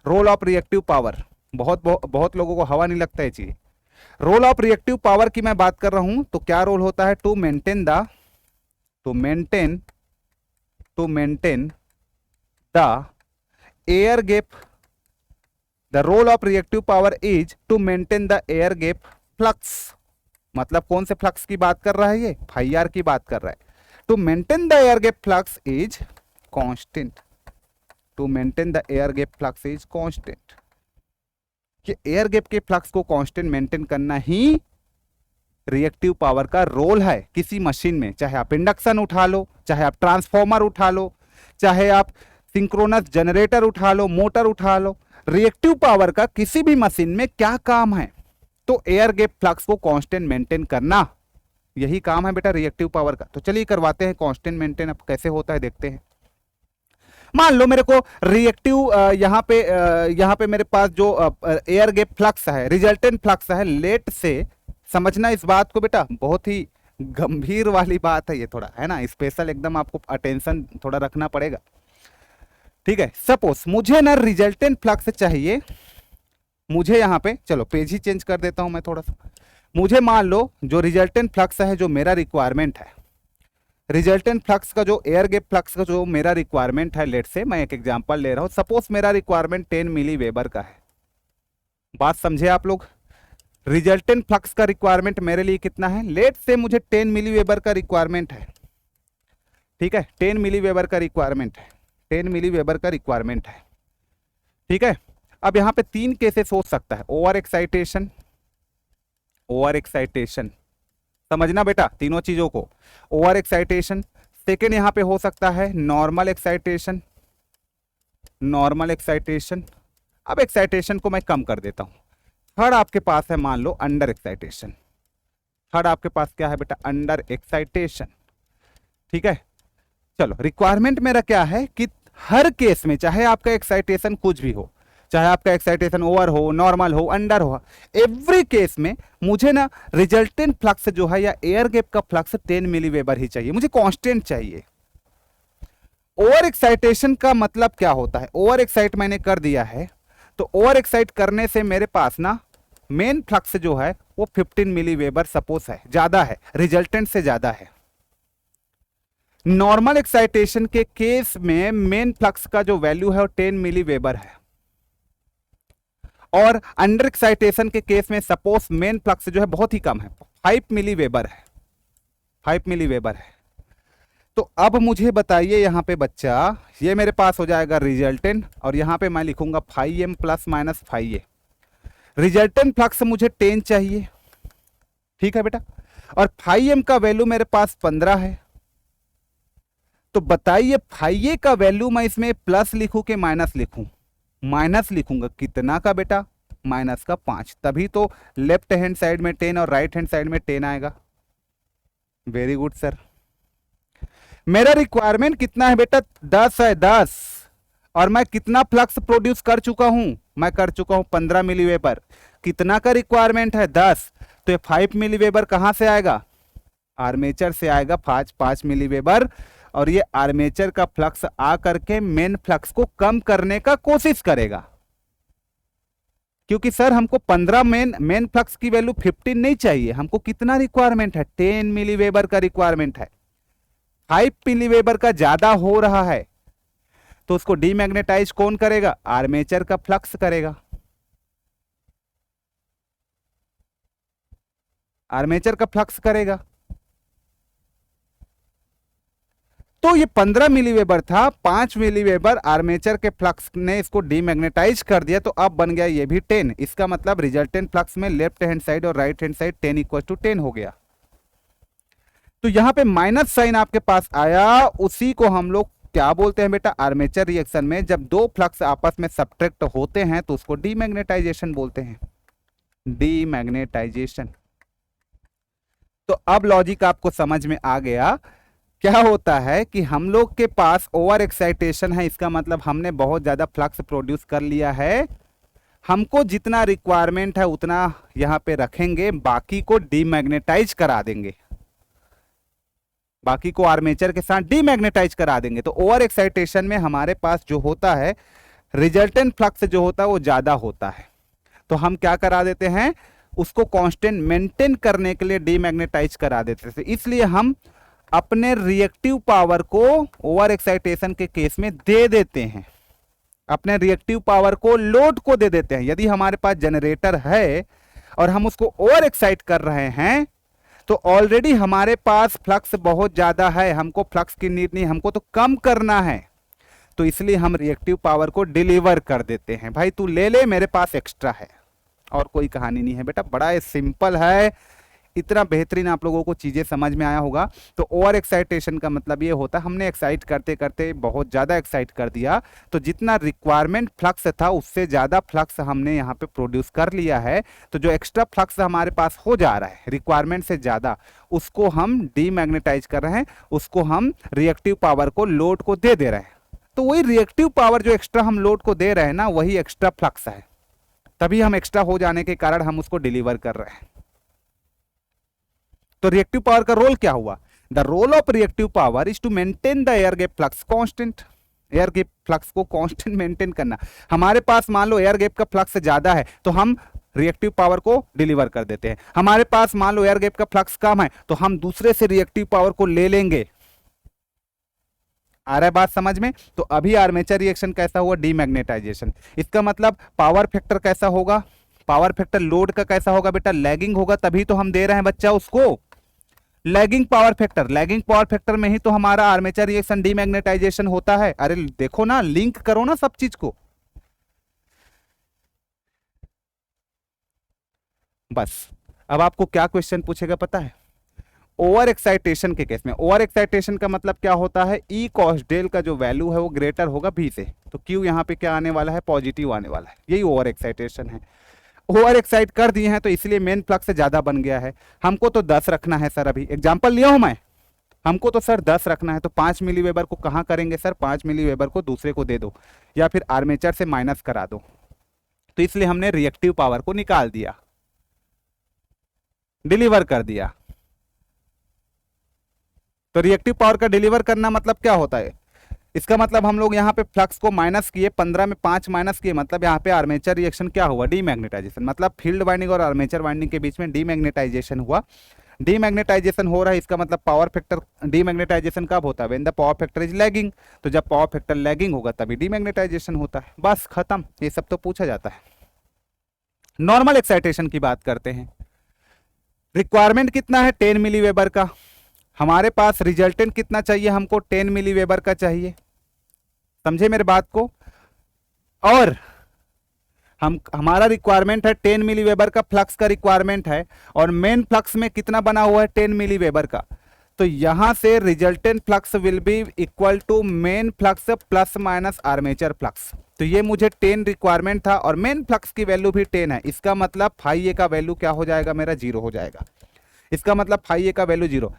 रोल ऑफ रिएक्टिव पावर, बहुत लोगों को हवा नहीं लगता है चीज। रोल ऑफ रिएक्टिव पावर की मैं बात कर रहा हूं तो क्या रोल होता है? To maintain the air gap. The role of reactive power is to maintain the air gap flux. मतलब कौन से फ्लक्स की बात कर रहा है? ये फाई आर की बात कर रहा है। To maintain the air gap flux is constant. To maintain the air gap flux is constant. कि एयर गैप के फ्लक्स को कांस्टेंट मेंटेन करना ही रिएक्टिव पावर का रोल है किसी मशीन में। चाहे आप इंडक्शन उठा लो, चाहे आप ट्रांसफॉर्मर उठा लो, चाहे आप सिंक्रोनस जनरेटर उठा लो, मोटर उठा लो, रिएक्टिव पावर का किसी भी मशीन में क्या काम है? तो एयर गैप फ्लक्स को कांस्टेंट मेंटेन करना, यही काम है बेटा रिएक्टिव पावर का। तो चलिए करवाते हैं कांस्टेंट मेंटेन। अब कैसे होता है देखते हैं। मान लो मेरे को रिएक्टिव यहाँ पे मेरे पास जो एयर गैप फ्लक्स है, रिजल्टेंट फ्लक्स है, लेट से समझना इस बात को बेटा, बहुत ही गंभीर वाली बात है ये, थोड़ा है ना स्पेशल, एकदम आपको अटेंशन थोड़ा रखना पड़ेगा। ठीक है, सपोज मुझे ना रिजल्टेंट फ्लक्स चाहिए, मुझे यहाँ पे, चलो पेज ही चेंज कर देता हूं मैं थोड़ा सा। मुझे मान लो जो रिजल्टेंट फ्लक्स है, जो मेरा रिक्वायरमेंट है, रिजल्टेंट फ्लक्स का जो एयर गैप फ्लक्स का जो मेरा रिक्वायरमेंट है, लेट से मैं एक एग्जांपल ले रहा हूं। सपोज मेरा रिक्वायरमेंट 10 मिली वेबर का है। बात समझे आप लोग? रिजल्टेंट फ्लक्स का रिक्वायरमेंट मेरे लिए कितना है? लेट से मुझे 10 मिली वेबर का रिक्वायरमेंट है। ठीक है, 10 मिली वेबर का रिक्वायरमेंट है, 10 मिली वेबर का रिक्वायरमेंट है। ठीक है, अब यहां पे 3 केसेस हो सकता है। ओवर एक्साइटेशन, ओवर एक्साइटेशन, समझना बेटा तीनों चीजों को। ओवर एक्साइटेशन, सेकेंड यहां पे हो सकता है नॉर्मल एक्साइटेशन, नॉर्मल एक्साइटेशन। अब एक्साइटेशन को मैं कम कर देता हूं। थर्ड आपके पास है मान लो अंडर एक्साइटेशन। थर्ड आपके पास क्या है बेटा? Under excitation. ठीक है, चलो रिक्वायरमेंट मेरा क्या है कि हर केस में, चाहे आपका एक्साइटेशन कुछ भी हो, चाहे आपका एक्साइटेशन ओवर हो, नॉर्मल हो, अंडर हो, एवरी केस में मुझे ना रिजल्टेंट फ्लक्स जो है या एयर गैप का फ्लक्स 10 मिली वेबर ही चाहिए, मुझे कांस्टेंट चाहिए। ओवर एक्साइटेशन का मतलब क्या होता है? ओवर एक्साइट मैंने कर दिया है, तो ओवर एक्साइट करने से मेरे पास ना मेन फ्लक्स जो है वो 15 मिली वेबर सपोज है, ज्यादा है, रिजल्टेंट से ज्यादा है। नॉर्मल एक्साइटेशन के केस में मेन फ्लक्स का जो वैल्यू है वो 10 मिली वेबर है, और अंडर एक्साइटेशन के केस में सपोज मेन फ्लक्स जो है बहुत ही कम है, 5 मिली वेबर है, 5 मिली वेबर है। तो अब मुझे बताइए यहां पे बच्चा, ये मेरे पास हो जाएगा रिजल्टेंट, और यहां पे मैं लिखूंगा 5m plus minus 5a। Resultant flux मुझे 10 चाहिए, ठीक है बेटा, और 5m का वैल्यू मेरे पास 15 है। तो बताइए 5a का वैल्यू मैं इसमें प्लस लिखूं कि माइनस लिखूं? माइनस लिखूंगा। कितना का बेटा? माइनस का 5। तभी तो लेफ्ट हैंड साइड में 10 और राइट हैंड साइड में 10 आएगा। Very good sir. मेरा रिक्वायरमेंट कितना है बेटा? 10 है, 10, और मैं कितना फ्लक्स प्रोड्यूस कर चुका हूं, मैं कर चुका हूं 15 मिलीवेबर। कितना का रिक्वायरमेंट है 10, तो ये 5 मिलीवेबर कहां से आएगा, आर्मेचर से आएगा 5 मिलीवेबर। और ये आर्मेचर का फ्लक्स आ करके मेन फ्लक्स को कम करने का कोशिश करेगा, क्योंकि सर हमको 15 मेन फ्लक्स की वैल्यू 15 नहीं चाहिए, हमको कितना रिक्वायरमेंट है, 10 मिलीवेबर का रिक्वायरमेंट है। 5 मिलीवेबर का ज्यादा हो रहा है, तो उसको डीमैग्नेटाइज कौन करेगा, आर्मेचर का फ्लक्स करेगा, आर्मेचर का फ्लक्स करेगा। तो ये 15 मिलीवेबर था, 5 मिलीवेबर आर्मेचर के फ्लक्स ने इसको डीमैग्नेटाइज कर दिया, तो अब बन गया ये भी 10। इसका मतलब रिजल्टेंट फ्लक्स में लेफ्ट हैंड साइड और right hand side 10 equal to 10 हो गया। तो यहां पे माइनस साइन आपके पास आया, उसी को हम लोग क्या बोलते हैं बेटा, आर्मेचर रिएक्शन में जब दो फ्लक्स आपस में सब्ट्रैक्ट होते हैं तो उसको डीमैग्नेटाइजेशन बोलते हैं, डीमैग्नेटाइजेशन। तो अब लॉजिक आपको समझ में आ गया। क्या होता है कि हम लोग के पास ओवर एक्साइटेशन है, इसका मतलब हमने बहुत ज्यादा फ्लक्स प्रोड्यूस कर लिया है, हमको जितना रिक्वायरमेंट है उतना यहां पे रखेंगे, बाकी को डीमैग्नेटाइज करा देंगे, बाकी को आर्मेचर के साथ डीमैग्नेटाइज करा देंगे। तो ओवर एक्साइटेशन में हमारे पास जो होता है रिजल्टेंट फ्लक्स जो होता है वो ज्यादा होता है, तो हम क्या करा देते हैं, उसको कांस्टेंट मेंटेन करने के लिए डीमैग्नेटाइज करा देते थे। इसलिए हम अपने रिएक्टिव पावर को ओवर एक्साइटेशन के केस में दे देते हैं, अपने रिएक्टिव पावर को लोड को दे देते हैं। यदि हमारे पास जनरेटर है और हम उसको ओवर एक्साइट कर रहे हैं, तो ऑलरेडी हमारे पास फ्लक्स बहुत ज्यादा है, हमको फ्लक्स की नीड नहीं, हमको तो कम करना है, तो इसलिए हम रिएक्टिव पावर को डिलीवर कर देते हैं। भाई तू ले ले, मेरे पास एक्स्ट्रा है, और कोई कहानी नहीं है बेटा, बड़ा सिंपल है। इतना बेहतरीन आप लोगों को चीजें समझ में आया होगा। तो ओवर एक्साइटेशन का मतलब ये होता है हमने एक्साइट करते करते बहुत ज्यादा एक्साइट कर दिया, तो जितना रिक्वायरमेंट फ्लक्स था उससे ज्यादा फ्लक्स हमने यहाँ पे प्रोड्यूस कर लिया है, तो जो एक्स्ट्रा फ्लक्स हमारे पास हो जा रहा है रिक्वायरमेंट से ज्यादा, उसको हम डीमैग्नेटाइज कर रहे हैं, उसको हम रिएक्टिव पावर को लोड को दे रहे हैं। तो वही रिएक्टिव पावर जो एक्स्ट्रा हम लोड को दे रहे हैं ना, वही एक्स्ट्रा फ्लक्स है, तभी हम एक्स्ट्रा हो जाने के कारण हम उसको डिलीवर कर रहे हैं। तो रिएक्टिव पावर का रोल क्या हुआ, the role of reactive power is to maintain the air gap flux constant, air gap flux को कांस्टेंट मेंटेन करना। हमारे पास मान लो एयर गैप का फ्लक्स ज्यादा है, तो हम रिएक्टिव पावर को डिलीवर कर देते हैं। हमारे पास मान लो एयर गैप का फ्लक्स कम है, तो हम दूसरे से रिएक्टिव पावर को ले लेंगे। आ रहा है बात समझ में। तो अभी आर्मेचर रिएक्शन कैसा हुआ, डीमैग्नेटाइजेशन। इसका मतलब पावर फैक्टर कैसा होगा, पावर फैक्टर लोड का कैसा होगा बेटा, लैगिंग होगा, तभी तो हम दे रहे हैं बच्चा उसको lagging power factor. Lagging power factor में ही तो हमारा आर्मेचर रिएक्शन डीमैग्नेटाइजेशन होता है। अरे देखो ना, लिंक करो ना सब चीज को। बस अब आपको क्या क्वेश्चन पूछेगा पता है, ओवर एक्साइटेशन के केस में, ओवर एक्साइटेशन का मतलब क्या होता है, ई कॉस डेल का जो वैल्यू है वो ग्रेटर होगा बी से, तो क्यू यहाँ पे क्या आने वाला है, पॉजिटिव आने वाला है, यही ओवर एक्साइटेशन है। ओवर एक्साइट कर दिए हैं तो इसलिए मेन फ्लक्स से ज्यादा बन गया है। हमको तो 10 रखना है सर, अभी एग्जांपल लिया हूं मैं, हमको तो सर 10 रखना है, तो 5 मिलीवेबर को कहां करेंगे सर, 5 मिलीवेबर को दूसरे को दे दो या फिर आर्मेचर से माइनस करा दो, तो इसलिए हमने रिएक्टिव पावर को निकाल दिया, डिलीवर कर दिया। तो रिएक्टिव पावर का डिलीवर करना मतलब क्या होता है, इसका मतलब हम लोग यहाँ पे फ्लक्स को माइनस किए, 15 में 5 माइनस किए, मतलब यहाँ पे आर्मेचर रिएक्शन क्या हुआ, डीमैग्नेटाइजेशन। मतलब फील्ड वाइंडिंग और आर्मेचर वाइंडिंग के बीच में डीमैग्नेटाइजेशन हुआ। डीमैग्नेटाइजेशन हो रहा है, इसका मतलब पावर फैक्टर, डीमैग्नेटाइजेशन कब होता है, when the power factor is lagging. तो जब पावर फैक्टर लैगिंग होगा तभी डीमैग्नेटाइजेशन होता है। बस खत्म, ये सब तो पूछा जाता है। नॉर्मल एक्साइटेशन की बात करते हैं। रिक्वायरमेंट कितना है, 10 मिलीवेबर का। हमारे पास रिजल्टेंट कितना चाहिए, हमको 10 मिलीवेबर का चाहिए, समझे मेरे बात को। और हमारा रिक्वायरमेंट है 10 मिलीवेबर का, फ्लक्स का रिक्वायरमेंट है, और मेन फ्लक्स में कितना बना हुआ है, 10 मिलीवेबर का। तो यहां से resultant flux will be equal to main flux plus minus armature flux. तो ये मुझे 10 रिक्वायरमेंट था और मेन फ्लक्स की वैल्यू भी 10 है, इसका मतलब फाई ए का वैल्यू क्या हो जाएगा मेरा, 0 हो जाएगा। इसका मतलब फाई ए का वैल्यू 0।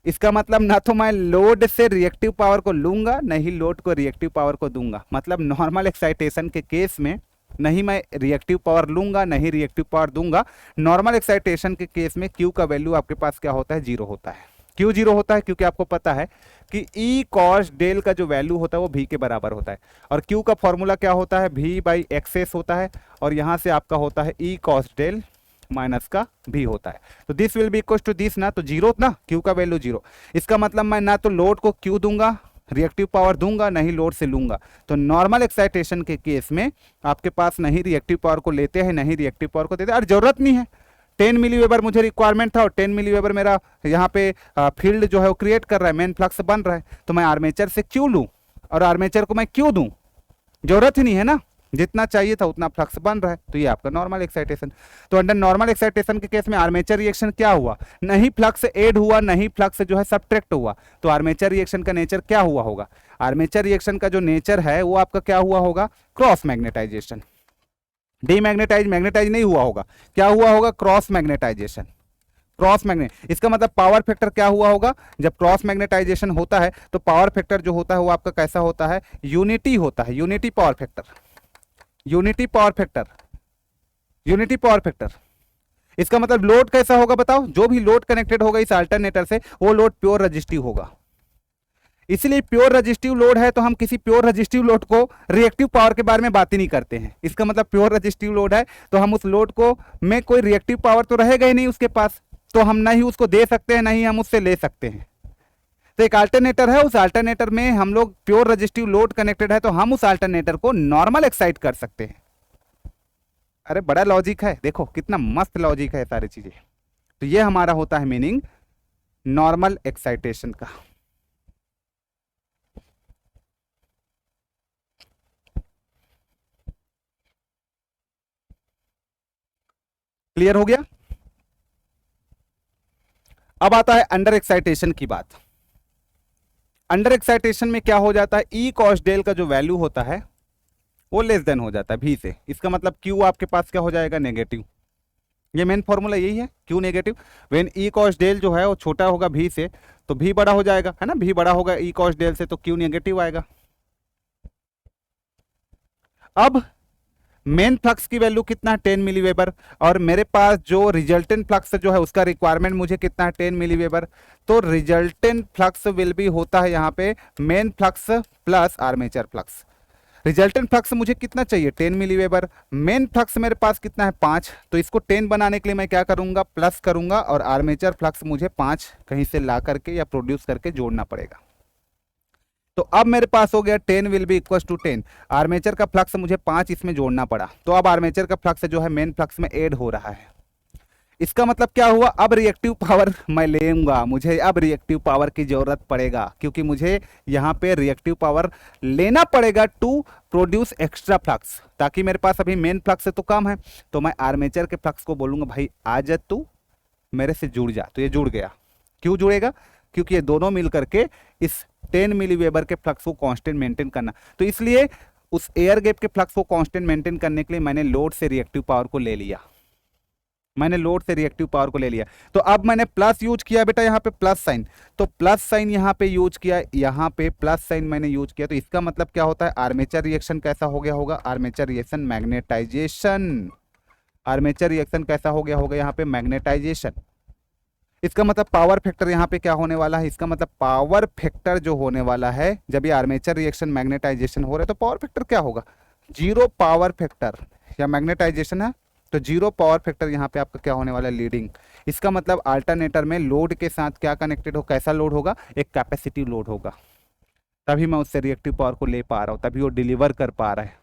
इसका मतलब ना तो मैं लोड से रिएक्टिव पावर को लूंगा, नहीं लोड को रिएक्टिव पावर को दूंगा। मतलब नॉर्मल एक्साइटेशन के केस में नहीं मैं रिएक्टिव पावर लूंगा, नहीं रिएक्टिव पावर दूंगा। नॉर्मल एक्साइटेशन के केस में क्यू का वैल्यू आपके पास क्या होता है, जीरो होता है। क्यों जीरो होता है? क्योंकि आपको पता है कि ई कॉस डेल का जो वैल्यू होता है वो भी के बराबर होता है, और क्यू का फॉर्मूला क्या होता है, भी बाई एक्सेस होता है, और यहाँ से आपका होता है ई कॉस डेल माइनस का भी होता है। तो this will be equal to this ना, तो जीरो ना, क्यू का वैल्यू जीरो। इसका मतलब मैं ना तो लोड को क्यू दूंगा, रिएक्टिव पावर दूंगा, नहीं लोड से लूंगा। तो नॉर्मल एक्साइटेशन के केस में आपके पास नहीं रिएक्टिव पावर को लेते हैं, नहीं रिएक्टिव पावर को देते हैं, और जरूरत नहीं है। 10 मिली वेबर मुझे रिक्वायरमेंट था, और 10 मिली वेबर मेरा यहाँ पे फील्ड जो है वो क्रिएट कर रहा है, मेन फ्लक्स बन रहा है, तो मैं आर्मेचर से क्यों लूँ, और आर्मेचर को मैं क्यों दूँ? जरूरत ही नहीं है ना, जितना चाहिए था उतना फ्लक्स बन रहा है। तो ये आपका नॉर्मल एक्साइटेशन। तो अंडर नॉर्मल एक्साइटेशन के केस में आर्मेचर रिएक्शन क्या हुआ, नहीं फ्लक्स ऐड हुआ, नहीं फ्लक्स जो है सब्ट्रैक्ट हुआ। तो आर्मेचर रिएक्शन का नेचर क्या हुआ होगा? आर्मेचर रिएक्शन का जो नेचर है वो आपका क्या हुआ होगा, क्रॉस मैग्नेटाइजेशन। डीमैग्नेटाइज मैग्नेटाइज नहीं हुआ होगा, क्या हुआ होगा, क्रॉस मैग्नेटाइजेशन। क्रॉस मैग्नेट, इसका मतलब पावर फैक्टर क्या हुआ होगा, जब क्रॉस मैग्नेटाइजेशन होता है तो पावर फैक्टर जो होता है वो आपका कैसा होता है, यूनिटी होता है, unity power factor, unity power factor, unity power factor. इसका मतलब लोड कैसा होगा बताओ, जो भी लोड कनेक्टेड होगा इस अल्टरनेटर से वो लोड प्योर रेजिस्टिव होगा। इसलिए प्योर रेजिस्टिव लोड है तो हम किसी प्योर रेजिस्टिव लोड को रिएक्टिव पावर के बारे में बात ही नहीं करते हैं। इसका मतलब प्योर रेजिस्टिव लोड है तो हम उस लोड को में कोई रिएक्टिव पावर तो रहेगा ही नहीं उसके पास, तो हम ना ही उसको दे सकते हैं, ना ही हम उससे ले सकते हैं। तो एक अल्टरनेटर है, उस अल्टरनेटर में हम लोग प्योर रेजिस्टिव लोड कनेक्टेड है तो हम उस अल्टरनेटर को नॉर्मल एक्साइट कर सकते हैं। अरे बड़ा लॉजिक है, देखो कितना मस्त लॉजिक है सारी चीजें। तो ये हमारा होता है मीनिंग नॉर्मल एक्साइटेशन का। क्लियर हो गया? अब आता है अंडर एक्साइटेशन की बात। अंडर एक्साइटेशन में क्या हो जाता है, ई कॉस डेल का जो वैल्यू होता है वो लेस देन हो जाता है भी से। इसका मतलब क्यू आपके पास क्या हो जाएगा, नेगेटिव। ये मेन फॉर्मूला यही है, Q negative. When E cos del जो है वो छोटा होगा भी से तो भी बड़ा हो जाएगा, है ना, भी बड़ा होगा ई कॉस डेल से तो क्यू नेगेटिव आएगा। अब मेन फ्लक्स की वैल्यू कितना है, 10 मिली वेबर, और मेरे पास जो रिजल्टेंट फ्लक्स जो है उसका रिक्वायरमेंट मुझे कितना है, 10 मिली वेबर। तो रिजल्टेंट फ्लक्स विल बी होता है यहाँ पे main flux plus armature flux. Resultant flux मुझे कितना चाहिए, 10 मिली वेबर। मेन फ्लक्स मेरे पास कितना है, 5। तो इसको 10 बनाने के लिए मैं क्या करूंगा, प्लस करूंगा, और आर्मेचर फ्लक्स मुझे 5 कहीं से ला करके या प्रोड्यूस करके जोड़ना पड़ेगा। तो अब मेरे पास हो गया 10 will be equal to 10। Armature का फ्लक्स मुझे 5 इसमें जोड़ना पड़ा, तो अब आर्मेचर का फ्लक्स जो है मेन फ्लक्स में ऐड हो रहा है। इसका मतलब क्या हुआ, अब रिएक्टिव पावर मैं लेऊंगा, मुझे अब रिएक्टिव पावर की जरूरत पड़ेगा, क्योंकि मुझे यहाँ पे रिएक्टिव पावर लेना पड़ेगा टू प्रोड्यूस एक्स्ट्रा फ्लक्स, ताकि मेरे पास अभी मेन फ्लक्स से तो कम है। तो मैं आर्मेचर के फ्लक्स को बोलूंगा भाई आ जा तू मेरे से जुड़ जा, तो ये जुड़ गया। क्यों जुड़ेगा, क्योंकि ये दोनों मिल करके इस 10 मिली वेबर के फ्लक्स को कांस्टेंट मेंटेन करना। तो इसलिए उस एयर गैप के फ्लक्स को कांस्टेंट मेंटेन करने के लिए मैंने लोड से रिएक्टिव पावर को ले लिया, मैंने लोड से रिएक्टिव पावर को ले लिया। तो अब मैंने प्लस यूज किया बेटा, यहाँ पे प्लस साइन, तो प्लस साइन यहाँ पे यूज किया, यहाँ पे प्लस साइन मैंने यूज किया। तो इसका मतलब क्या होता है, आर्मेचर रिएक्शन कैसा हो गया होगा, armature reaction magnetisation. Armature reaction कैसा हो गया होगा यहाँ पे, मैग्नेटाइजेशन। इसका मतलब पावर फैक्टर यहाँ पे क्या होने वाला है, इसका मतलब पावर फैक्टर जो होने वाला है जब ये आर्मेचर रिएक्शन मैग्नेटाइजेशन हो रहा है तो पावर फैक्टर क्या होगा, जीरो पावर फैक्टर। या मैग्नेटाइजेशन है तो जीरो पावर फैक्टर यहाँ पे आपका क्या होने वाला है, लीडिंग। इसका मतलब अल्टरनेटर में लोड के साथ क्या कनेक्टेड हो, कैसा लोड होगा, एक कैपेसिटिव लोड होगा, तभी मैं उससे रिएक्टिव पावर को ले पा रहा हूँ, तभी वो डिलीवर कर पा रहा है।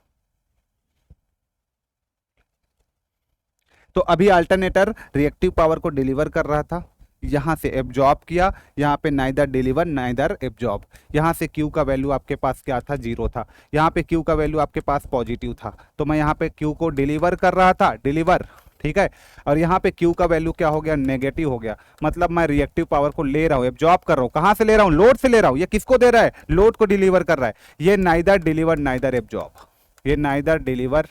तो अभी अल्टरनेटर रिएक्टिव पावर को डिलीवर कर रहा था, यहाँ से एब्जॉर्ब किया, यहाँ पे नाइदर डिलीवर नाइदर एब्जॉर्ब। यहाँ से Q का वैल्यू आपके पास क्या था, जीरो था, यहाँ पे Q का वैल्यू आपके पास पॉजिटिव था, तो मैं यहाँ पे Q को डिलीवर कर रहा था, डिलीवर, ठीक है। और यहाँ पे Q का वैल्यू क्या हो गया, नेगेटिव हो गया। मतलब मैं रिएक्टिव पावर को ले रहा हूँ, एब्जॉर्ब कर रहा हूँ। कहाँ से ले रहा हूँ, लोड से ले रहा हूँ। ये किसको दे रहा है, लोड को डिलीवर कर रहा है। ये नाइदर डिलीवर नाइदर एब्जॉर्ब, ये नाइदर डिलीवर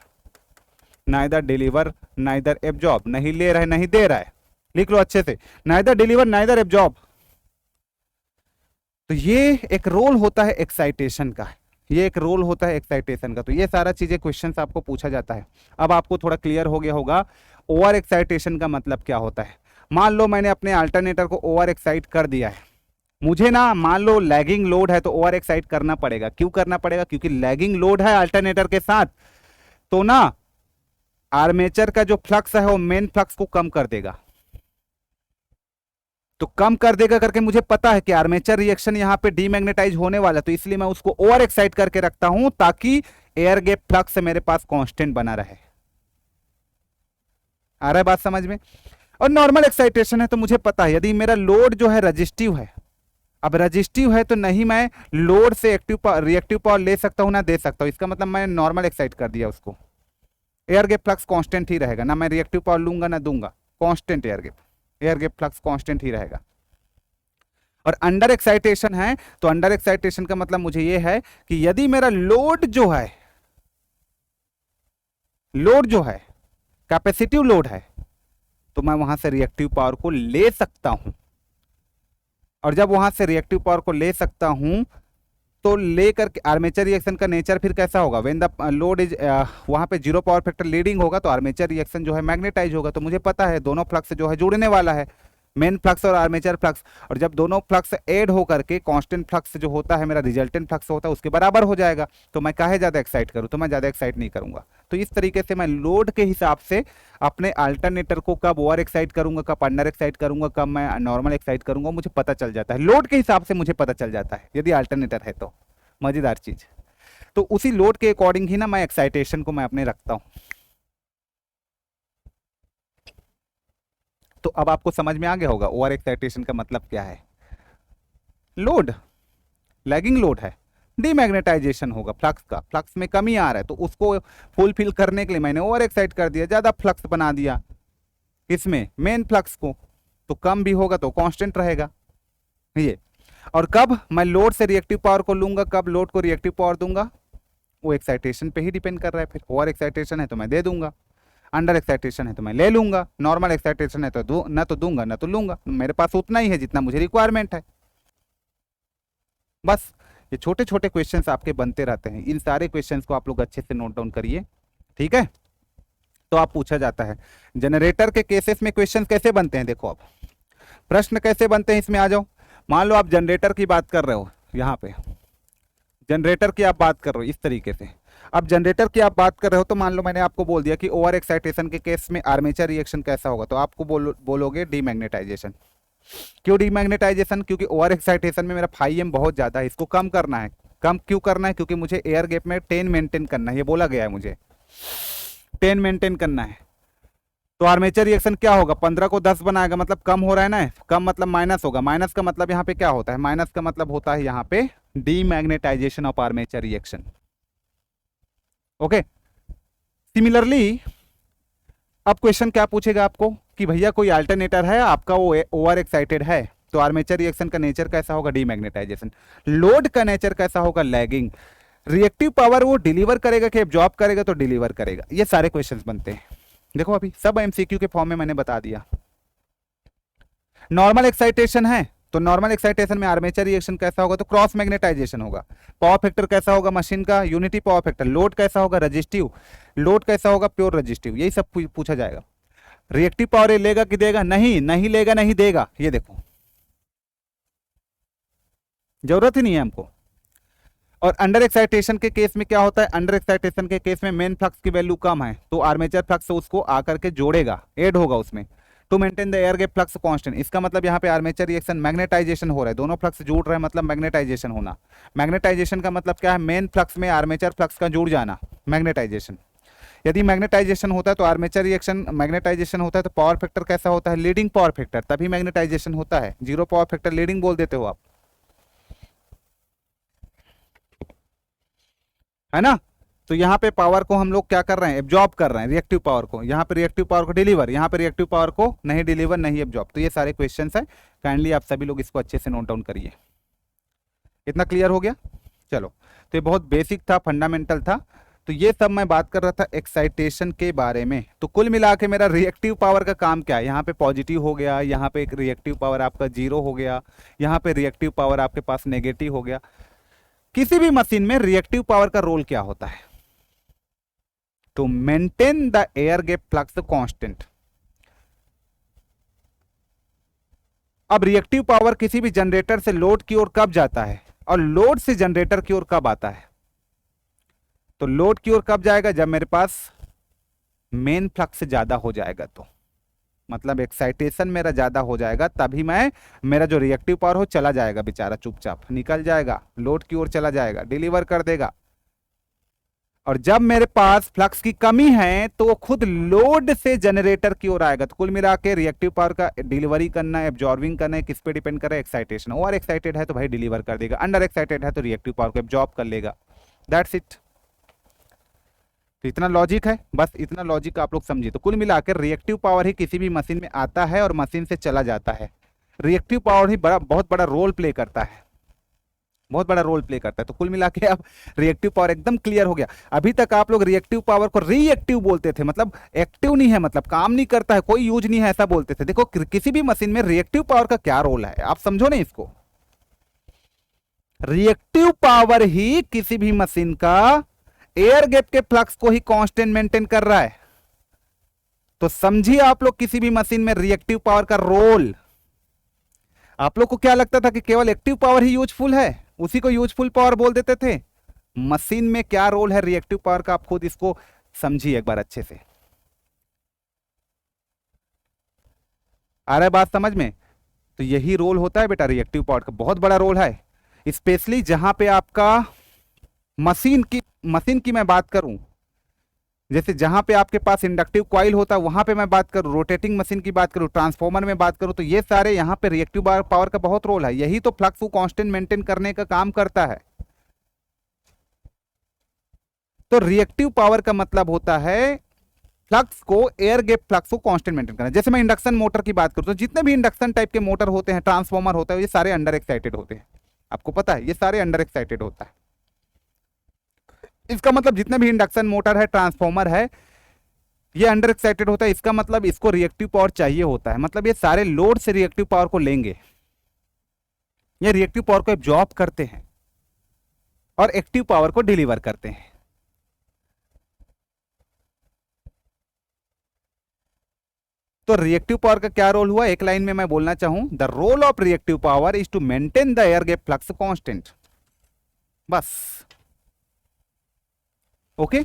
नाइदर एब्जॉर्ब, नहीं ले रहा है नहीं दे रहा है। लिख लो अच्छे से, नाइदर डिलीवर नाइदर एब्जॉर्ब, तो ये एक रोल होता है एक्साइटेशन का, ये एक रोल होता है एक्साइटेशन का। तो ये सारा चीजें क्वेश्चंस आपको पूछा जाता है। अब आपको थोड़ा क्लियर हो गया होगा ओवर एक्साइटेशन का मतलब क्या होता है। मान लो मैंने अपने अल्टरनेटर को ओवर एक्साइट कर दिया है, मुझे ना मान लो लैगिंग लोड है तो ओवर एक्साइट करना पड़ेगा। क्यों करना पड़ेगा? क्योंकि लैगिंग लोड है अल्टरनेटर के साथ, तो ना आर्मेचर का जो फ्लक्स है वो मेन फ्लक्स को कम कर देगा। तो कम कर देगा करके मुझे पता है कि आर्मेचर रिएक्शन यहां पे डीमैग्नेटाइज होने वाला है, तो इसलिए मैं उसको ओवर एक्साइट करके रखता हूं ताकि एयर गैप फ्लक्स मेरे पास कांस्टेंट बना रहे। आ रहा है बात समझ में? और नॉर्मल एक्साइटेशन है तो मुझे पता है यदि मेरा लोड जो है रजिस्टिव है, अब रजिस्टिव है तो नहीं मैं लोड से रिएक्टिव पावर ले सकता हूं ना दे सकता हूं। इसका मतलब मैंने नॉर्मल एक्साइट कर दिया उसको, एयर गैप फ्लक्स कांस्टेंट ही रहेगा, ना मैं रिएक्टिव पावर लूंगा ना दूंगा, constant air gap flux constant ही रहेगा। और अंडर एक्साइटेशन है तो अंडर एक्साइटेशन का मतलब मुझे यह है कि यदि मेरा लोड जो है कैपेसिटिव लोड है तो मैं वहां से रिएक्टिव पावर को ले सकता हूं। और जब वहां से रिएक्टिव पावर को ले सकता हूं तो लेकर के आर्मेचर रिएक्शन का नेचर फिर कैसा होगा? व्हेन द लोड इज वहां पे जीरो पावर फैक्टर लीडिंग होगा तो आर्मेचर रिएक्शन जो है मैग्नेटाइज होगा। तो मुझे पता है दोनों फ्लक्स जो है जुड़ने वाला है, मेन फ्लक्स और आर्मेचर फ्लक्स। और जब दोनों फ्लक्स ऐड होकर के कांस्टेंट फ्लक्स जो होता है मेरा रिजल्टेंट फ्लक्स होता है उसके बराबर हो जाएगा। तो मैं काहे ज्यादा एक्साइट करूं? तो मैं ज्यादा एक्साइट नहीं करूंगा। तो इस तरीके से मैं लोड के हिसाब से अपने अल्टरनेटर को कब ओवर एक्साइट करूंगा, कब अंडर एक्साइट करूंगा, कब मैं नॉर्मल एक्साइट करूंगा, मुझे पता चल जाता है। लोड के हिसाब से मुझे पता चल जाता है यदि अल्टरनेटर है तो। मजेदार चीज। तो उसी लोड के अकॉर्डिंग ही ना मैं एक्साइटेशन को मैं अपने रखता हूं। तो अब आपको समझ में आ गया होगा ओवर एक्साइटेशन का मतलब क्या है। लोड लैगिंग लोड है, डीमैग्नेटाइजेशन होगा फ्लक्स का, फ्लक्स में कमी आ रहा है तो उसको फुलफिल करने के लिए मैंने ओवर एक्साइट कर दिया, ज्यादा फ्लक्स बना दिया इसमें मेन फ्लक्स को, तो कम भी होगा तो कांस्टेंट रहेगा ये। और कब मैं लोड से रिएक्टिव पावर को लूंगा, कब लोड को रिएक्टिव पावर दूंगा, वो एक्साइटेशन पे ही डिपेंड कर रहा है। फिर ओवर एक्साइटेशन है तो मैं दे दूंगा, अंडर एक्साइटेशन है तो मैं ले लूंगा, नॉर्मल एक्साइटेशन है तो ना तो दूंगा ना तो लूंगा। मेरे पास उतना ही है जितना मुझे रिक्वायरमेंट है। बस ये छोटे छोटे क्वेश्चंस आपके बनते रहते हैं, इन सारे क्वेश्चंस को आप लोग अच्छे से नोट डाउन करिए, ठीक है। तो आप पूछा जाता है जनरेटर के केसेस में क्वेश्चन कैसे बनते हैं। देखो अब प्रश्न कैसे बनते हैं इसमें आ जाओ। मान लो आप जनरेटर की बात कर रहे हो, यहाँ पे जनरेटर की आप बात कर रहे हो इस तरीके से। अब जनरेटर की आप बात कर रहे हो तो मान लो मैंने आपको बोल दिया कि ओवर एक्साइटेशन के केस में आर्मेचर रिएक्शन कैसा होगा, तो आपको बोलोगे डीमैग्नेटाइजेशन। क्यों डीमैग्नेटाइजेशन? क्योंकि ओवर एक्साइटेशन में मेरा फाई बहुत ज्यादा है, इसको कम करना है। कम क्यों करना है? क्योंकि मुझे एयर गैप में 10 मेंटेन करना है, ये बोला गया है मुझे 10 मेंटेन करना है। तो आर्मेचर रिएक्शन क्या होगा? 15 को 10 बनाएगा, मतलब कम हो रहा है ना, कम मतलब माइनस होगा। माइनस का मतलब यहाँ पे क्या होता है? माइनस का मतलब होता है यहाँ पे demagnetisation of armature reaction. Okay, similarly अब क्वेश्चन क्या पूछेगा आपको कि भैया कोई अल्टरनेटर है आपका, वो ओवर एक्साइटेड है, तो आर्मेचर रिएक्शन का नेचर कैसा होगा? डीमैग्नेटाइजेशन। लोड का नेचर कैसा होगा? लैगिंग। रिएक्टिव पावर वो डिलीवर करेगा कि एब्जॉर्ब करेगा? तो डिलीवर करेगा। ये सारे क्वेश्चंस बनते हैं। देखो अभी सब एमसीक्यू के फॉर्म में मैंने बता दिया। नॉर्मल एक्साइटेशन है तो नॉर्मल एक्साइटेशन में आर्मेचर रिएक्शन कैसा होगा? तो क्रॉस मैग्नेटाइजेशन होगा। पावर फैक्टर कैसा होगा मशीन का? Unity power factor. लोड कैसा होगा? रजिस्टिव। लोड कैसा होगा? Pure resistive. यही सब पूछा जाएगा। रिएक्टिव पावर लेगा कि देगा? नहीं, नहीं लेगा नहीं देगा। ये देखो जरूरत ही नहीं है हमको। और अंडर एक्साइटेशन के केस में क्या होता है? अंडर एक्साइटेशन के केस में मेन फ्लक्स की वैल्यू कम है तो आर्मेचर फ्लक्स उसको आकर के जोड़ेगा, ऐड होगा उसमें, to maintain the air gap flux constant. इसका मतलब यहाँ पे आर्मेचर रिएक्शन मैग्नेटाइजेशन हो रहा है, दोनों फ्लक्स जुड़ रहे हैं, मतलब मैग्नेटाइजेशन होना। मैग्नेटाइजेशन का मतलब क्या है? मेन फ्लक्स में आर्मेचर फ्लक्स का जुड़ जाना, मैग्नेटाइजेशन। यदि मैग्नेटाइजेशन होता है तो आर्मेचर रिएक्शन मैग्नेटाइजेशन होता है तो पावर फैक्टर कैसा होता है? लीडिंग पावर फैक्टर, तभी मैग्नेटाइजेशन होता है। जीरो पावर फैक्टर लीडिंग बोल देते हो आप, है ना। तो यहाँ पे पावर को हम लोग क्या कर रहे हैं? एब्जॉर्ब कर रहे हैं, रिएक्टिव पावर को। यहाँ पे रिएक्टिव पावर को डिलीवर, यहाँ पे रिएक्टिव पावर को नहीं डिलीवर नहीं एब्जॉर्ब। तो ये सारे क्वेश्चंस हैं, काइंडली आप सभी लोग इसको अच्छे से नोट डाउन करिए। इतना क्लियर हो गया? चलो, तो ये बहुत बेसिक था, फंडामेंटल था। तो ये सब मैं बात कर रहा था एक्साइटेशन के बारे में। तो कुल मिला के मेरा रिएक्टिव पावर का काम क्या है, यहाँ पे पॉजिटिव हो गया, यहाँ पे एक रिएक्टिव पावर आपका 0 हो गया, यहाँ पे रिएक्टिव पावर आपके पास नेगेटिव हो गया। किसी भी मशीन में रिएक्टिव पावर का रोल क्या होता है, to maintain the air gap flux constant. अब रिएक्टिव पावर किसी भी जनरेटर से लोड की ओर कब जाता है और लोड से जनरेटर की ओर कब आता है? तो लोड की ओर कब जाएगा, जब मेरे पास मेन फ्लक्स ज्यादा हो जाएगा, तो मतलब एक्साइटेशन मेरा ज्यादा हो जाएगा, तभी मेरा जो रिएक्टिव पावर हो चला जाएगा, बेचारा चुपचाप निकल जाएगा, लोड की ओर चला जाएगा, डिलीवर कर देगा। और जब मेरे पास फ्लक्स की कमी है तो वो खुद लोड से जनरेटर की ओर आएगा। तो कुल मिला के रिएक्टिव पावर का डिलीवरी करना है, एब्जॉर्बिंग करना है, किस पे डिपेंड कर रहा है, एक्साइटेशन। ओवर एक्साइटेड है तो भाई डिलीवर कर देगा, अंडर एक्साइटेड है तो रिएक्टिव पावर को एब्जॉर्ब कर लेगा। That's it. तो इतना लॉजिक है, बस इतना लॉजिक आप लोग समझिए। तो कुल मिलाकर रिएक्टिव पावर ही किसी भी मशीन में आता है और मशीन से चला जाता है। रिएक्टिव पावर ही बहुत बड़ा रोल प्ले करता है, बहुत बड़ा रोल प्ले करता है। तो कुल मिला के अब रिएक्टिव पावर एकदम क्लियर हो गया। अभी तक आप लोग रिएक्टिव पावर को रिएक्टिव बोलते थे, मतलब एक्टिव नहीं है, मतलब काम नहीं करता है, कोई यूज नहीं है, ऐसा बोलते थे। देखो किसी भी मशीन में रिएक्टिव पावर का क्या रोल है, आप समझो ना इसको। रिएक्टिव पावर ही किसी भी मशीन का एयर गैप के फ्लक्स को ही कांस्टेंट मेंटेन कर रहा है। तो समझिए आप लोग किसी भी मशीन में रिएक्टिव पावर का रोल। आप लोग को क्या लगता था कि केवल एक्टिव पावर ही यूजफुल है, उसी को यूजफुल पावर बोल देते थे? मशीन में क्या रोल है रिएक्टिव पावर का, आप खुद इसको समझिए एक बार अच्छे से। आ रहा है बात समझ में? तो यही रोल होता है बेटा, रिएक्टिव पावर का बहुत बड़ा रोल है। स्पेशली जहां पे आपका मशीन की मैं बात करूं, जैसे जहां पे आपके पास इंडक्टिव कॉइल होता है वहां पे मैं बात करूं, रोटेटिंग मशीन की बात करूं, ट्रांसफॉर्मर में बात करूं, तो ये सारे यहां पे रिएक्टिव पावर का बहुत रोल है। यही तो फ्लक्स को कांस्टेंट मेंटेन करने का काम करता है। तो रिएक्टिव पावर का मतलब होता है फ्लक्स को, एयर गैप फ्लक्स को कांस्टेंट मेंटेन करना। जैसे मैं इंडक्शन मोटर की बात करूं तो जितने भी इंडक्शन टाइप के मोटर होते हैं, ट्रांसफॉर्मर होता है, ये सारे अंडर एक्साइटेड होते हैं। आपको पता है ये सारे अंडर एक्साइटेड होता है। इसका मतलब जितने भी इंडक्शन मोटर है, ट्रांसफॉर्मर है, ये अंडर एक्साइटेड होता है। इसका मतलब इसको रिएक्टिव पावर चाहिए होता है, मतलब ये सारे लोड से रिएक्टिव पावर को लेंगे, ये रिएक्टिव पावर को एब्जॉर्ब करते हैं और एक्टिव पावर को डिलीवर करते हैं। तो रिएक्टिव पावर का क्या रोल हुआ, एक लाइन में मैं बोलना चाहूं, the role of reactive power is to maintain the air gap flux constant. बस ओके।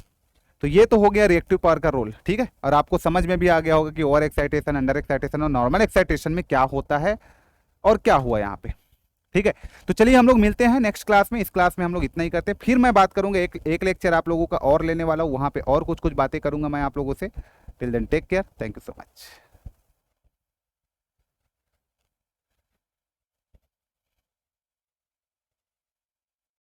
तो ये तो हो गया रिएक्टिव पावर का रोल, ठीक है। और आपको समझ में भी आ गया होगा कि ओवर एक्साइटेशन, अंडर एक्साइटेशन और नॉर्मल एक्साइटेशन में क्या होता है और क्या हुआ यहाँ पे, ठीक है। तो चलिए हम लोग मिलते हैं नेक्स्ट क्लास में। इस क्लास में हम लोग इतना ही करते हैं, फिर मैं बात करूंगा, एक लेक्चर आप लोगों का और लेने वाला हूँ, वहां पे और कुछ बातें करूंगा मैं आप लोगों से। Till then take care, thank you so much.